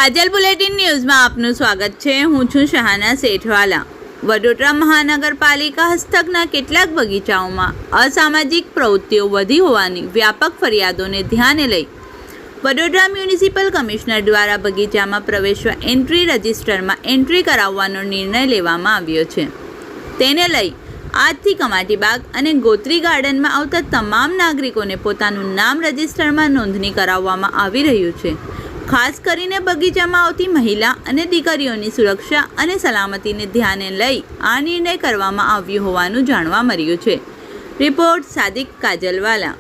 કાજલ bulletin ન્યૂઝમાં આપનું સ્વાગત છે। હું છું શહાના સેઠવાલા। વડોદરા મહાનગરપાલિકા હસ્તકના કેટલાક બગીચાઓમાં અસામાજિક પ્રવૃત્તિઓ વધી હોવાની વ્યાપક ફરિયાદોને ધ્યાને લઈ વડોદરા મ્યુનિસિપલ કમિશનર દ્વારા બગીચામાં પ્રવેશવા એન્ટ્રી રજિસ્ટરમાં એન્ટ્રી કરાવવાનો નિર્ણય લેવામાં આવ્યો છે। તેને લઈ આજથી કમાટીબાગ અને ગોત્રી ગાર્ડનમાં આવતા તમામ નાગરિકોને પોતાનું નામ રજિસ્ટરમાં નોંધણી કરાવવામાં આવી રહ્યું છે। ખાસ કરીને બગીચામાં આવતી મહિલા અને દીકરીઓની સુરક્ષા અને સલામતીને ધ્યાને લઈ આ નિર્ણય કરવામાં આવ્યો હોવાનું જાણવા મળ્યું છે। રિપોર્ટ સાદિક કાજલવાલા।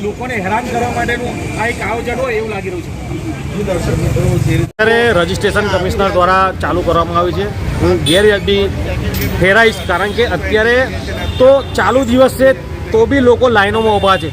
લોકોને હેરાન કરવા માટેનું આ એક આયોજન હોય એવું લાગી રહ્યું છે। અત્યારે રજિસ્ટ્રેશન કમિશનર દ્વારા ચાલુ કરવામાં આવ્યું છે। હું ગેરવ્યાજબી ઠેરાઈશ, કારણ કે અત્યારે તો ચાલુ દિવસ છે તો બી લોકો લાઈનોમાં ઊભા છે।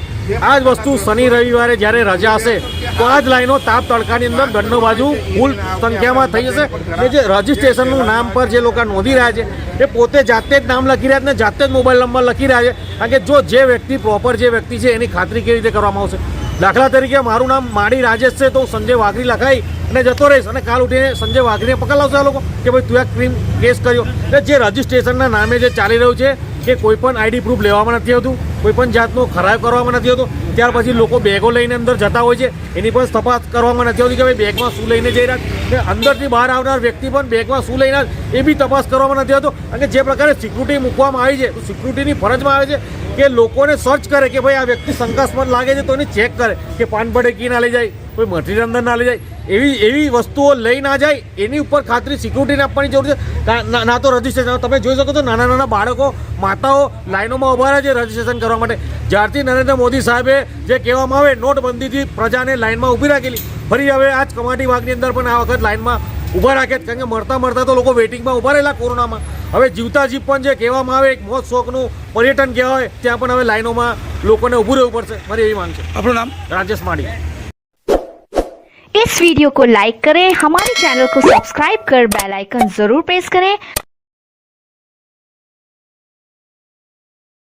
આ જ વસ્તુ શનિ રવિવારે જ્યારે રજા હશે તો આ જ લાઈનો તાપ તડકાની અંદર બંને બાજુ ફૂલ સંખ્યામાં થઈ જશે। અને જે રજિસ્ટ્રેશનનું નામ પર જે લોકો નોંધી રહ્યા છે એ પોતે જાતે જ નામ લખી રહ્યા છે ને જાતે જ મોબાઈલ નંબર લખી રહ્યા છે, કારણ કે જો જે વ્યક્તિ પ્રોપર જે વ્યક્તિ છે એની ખાતરી કેવી રીતે કરવામાં આવશે? દાખલા તરીકે મારું નામ માડી રાજેશ છે તો સંજય વાઘરી લખાઈ અને જતો રહીશ અને કાલ ઉઠીને સંજય વાઘરીને પકડ લાવશે આ લોકો કે ભાઈ તું એક ક્રીમ કેસ કર્યો। એટલે જે રજિસ્ટ્રેશનના નામે જે ચાલી રહ્યું છે કે કોઈ પણ આઈડી પ્રૂફ લેવામાં નથી આવતું, કોઈ પણ જાતનો ખરાબ કરવામાં નથી આવતો। ત્યાર પછી લોકો બેગો લઈને અંદર જતા હોય છે, એની પણ તપાસ કરવામાં નથી આવતી કે ભાઈ બેગમાં શું લઈને જઈ રહ્યા છે। અંદરથી બહાર આવનાર વ્યક્તિ પણ બેગમાં શું લઈને એ બી તપાસ કરવામાં નથી આવતો। અને જે પ્રકારે સિક્યુરિટી મૂકવામાં આવી છે તો સિક્યુરિટીની ફરજમાં આવે છે કે લોકોને સર્ચ કરે કે ભાઈ આ વ્યક્તિ શંકાસ્પદ લાગે છે તો એને ચેક કરે કે પાન પડે કી ના લઈ જાય, કોઈ મટીરિયલ અંદર ના લઈ જાય, એવી વસ્તુઓ લઈ ના જાય એની ઉપર ખાતરી સિક્યુરિટીને આપવાની જરૂર છે। ના તો રજિસ્ટ્રેશન તમે જોઈ શકો છો, નાના નાના બાળકો માતાઓ લાઈનોમાં ઊભા રહે છે રજિસ્ટ્રેશન કરવા માટે। જ્યારથી નરેન્દ્ર મોદી સાહેબે જે કહેવામાં આવે નોટબંધીથી પ્રજાને લાઈનમાં ઊભી રાખેલી, ફરી હવે આજ કમાટીબાગની અંદર પણ આ વખત લાઈનમાં ઊભા રાખે છે, કારણ કે મળતા તો લોકો વેઇટિંગમાં ઊભા રહેલા કોરોનામાં। હવે જીવતા જીવ પણ જે કહેવામાં આવે એક મોજ શોખનું પર્યટન કહેવાય ત્યાં પણ હવે લાઈનોમાં લોકોને ઊભું રહેવું પડશે। મારી એવી માંગ છે। આપણું નામ? રાજેશ માડી। इस वीडियो को लाइक करें, हमारे चैनल को सब्सक्राइब कर बेल आइकन जरूर प्रेस करें